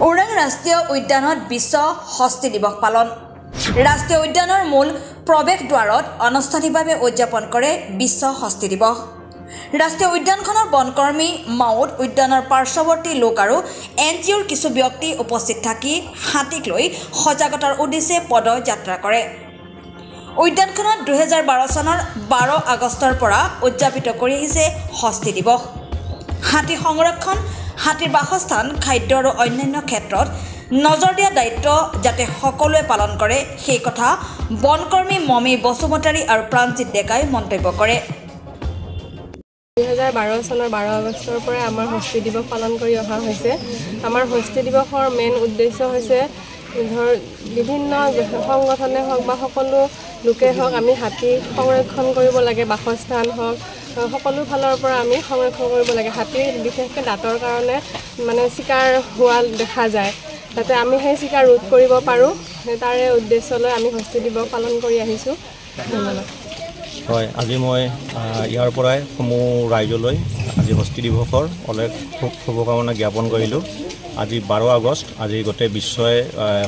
ওৰাং ৰাষ্ট্ৰীয় উদ্যানত বিশ্ব হস্তি দিৱস পালন ৰাষ্ট্ৰীয় উদ্যানৰ মূল প্ৰৱেশ দ্বাৰত আনুষ্ঠানিকভাৱে উদযাপন কৰে বিশ্ব হস্তি দিৱস ৰাষ্ট্ৰীয় উদ্যানখনৰ বনকৰ্মী মাউত উদ্যানৰ পাৰ্শ্বৱৰ্তী লোক আৰু এনজিঅ'ৰ কিছু ব্যক্তি উপস্থিত থাকি হাতীক লৈ সজাগতাৰ উদ্দেশ্যে পদযাত্ৰা কৰে উদ্যানখনত 2012 চনৰ 12 আগষ্টৰ পৰা উদযাপিত কৰি আহিছে হস্তি দিৱস হাতী সংৰক্ষণ হাতীৰ বাসস্থান খাদ্য আৰু অন্যান্য ক্ষেত্ৰত নজৰ দিয়া দায়িত্ব যাতে সকলোৱে পালন কৰে সেই কথা বনকৰ্মী মমি বসুমতাৰী আৰু প্ৰাণজিৎ ডেকাই মন্তব্য কৰে 2012 চনৰ 12 আগষ্টৰ পৰা আমাৰ হস্তি দিৱস পালন কৰি অহা হৈছে আমাৰ হস্তি দিৱসৰ মেইন উদ্দেশ্য হৈছে ধৰ বিভিন্ন সংগঠনে হওক বা সকলো লোকে হওক আমি হাতী সংৰক্ষণ কৰিব লাগে বাসস্থান হওক সকলো ফালৰ পৰা আমি সংৰক্ষণ কৰিব লাগে হাতীৰ বিশেষকৈ দাঁতৰ কাৰণে মানে চিকাৰ হোৱা দেখা যায় যাতে আমি সেই চিকাৰ ৰোধ কৰিব পাৰোঁ তাৰে উদ্দেশ্য লৈ আমি হস্তি দিৱস পালন কৰি আহিছোঁ ধন্যবাদ হয় আজি মই ইয়াৰ পৰাই সমূহ ৰাইজলৈ আজি হস্তি দিৱসৰ অলেখ শুভকামনা জ্ঞাপন কৰিলোঁ আজি 12 আগষ্ট আজি গোটেই বিশ্বই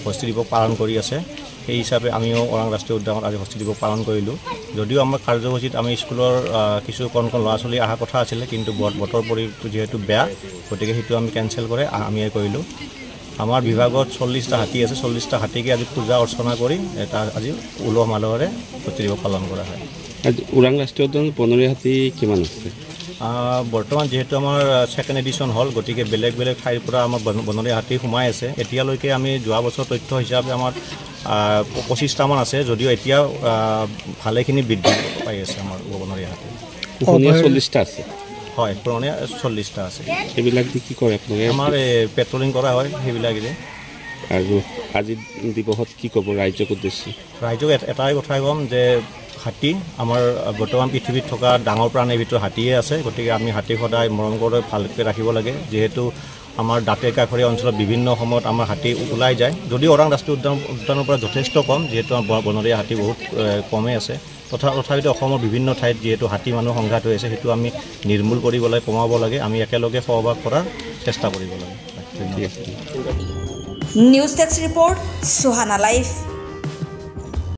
হস্তি দিৱস পালন কৰি আছে সেই হিচাপে আমিও ওৰাং ৰাষ্ট্ৰীয় উদ্যানত আজি হস্তি দিৱস পালন কৰিলোঁ যদিও আমাৰ কাৰ্যসূচীত আমি স্কুলৰ কিছু কণ ল'ৰা ছোৱালী অহা কথা আছিলে কিন্তু বতৰ পৰিৱেশটো যিহেতু বেয়া গতিকে সেইটো আমি কেঞ্চেল কৰে আমিয়ে কৰিলোঁ আমাৰ বিভাগত 40টা হাতী আছে 40টা হাতীকে আজি পূজা অৰ্চনা কৰি এটা আজি উলহ মালহেৰে হস্তি দিৱস পালন কৰা হয় ওৰাং ৰাষ্ট্ৰীয় উদ্যানত বনৰীয়া হাতী কিমান আছে বৰ্তমান যেহেতু আমাৰ ছেকেণ্ড এডিশ্যন হ'ল গতিকে বেলেগ বেলেগ ঠাইৰ পৰা আমাৰ বনৰীয়া হাতী সোমাই আছে এতিয়ালৈকে আমি যোৱা বছৰ তথ্য হিচাপে আমাৰ 25টামান আছে যদিও এতিয়া ভালেখিনি বৃদ্ধি পাই আছে আমাৰ বনৰীয়া হাতী 40টা আছে হয় পুৰণীয়া 40টা আছে এইবিলাক কি কৰে আপোনালোকে আমাৰ পেট্ৰলিং কৰা হয় সেইবিলাকেৰে আৰু আজি দিৱসত কি ক'ব ৰাইজক উদ্দেশ্যে ৰাইজক এটাই কথাই ক'ম যে হাতী আমাৰ বৰ্তমান পৃথিৱীত থকা ডাঙৰ প্ৰাণীৰ ভিতৰত হাতীয়ে আছে গতিকে আমি হাতীক সদায় মৰম কৰি ভালকৈ ৰাখিব লাগে যিহেতু আমাৰ দাঁতিৰ কাষৰীয়া অঞ্চলত বিভিন্ন সময়ত আমাৰ হাতী ওলাই যায় যদিও ওৰাং ৰাষ্ট্ৰীয় উদ্যানৰ পৰা যথেষ্ট কম যিহেতু আমাৰ বনৰীয়া হাতী বহুত কমেই আছে তথাপিতো অসমৰ বিভিন্ন ঠাইত যিহেতু হাতী মানুহ সংঘাত হৈ আছে সেইটো আমি নিৰ্মূল কৰিব লাগে কমাব লাগে আমি একেলগে সহবাস কৰাৰ চেষ্টা কৰিব লাগে news desk report Suhana live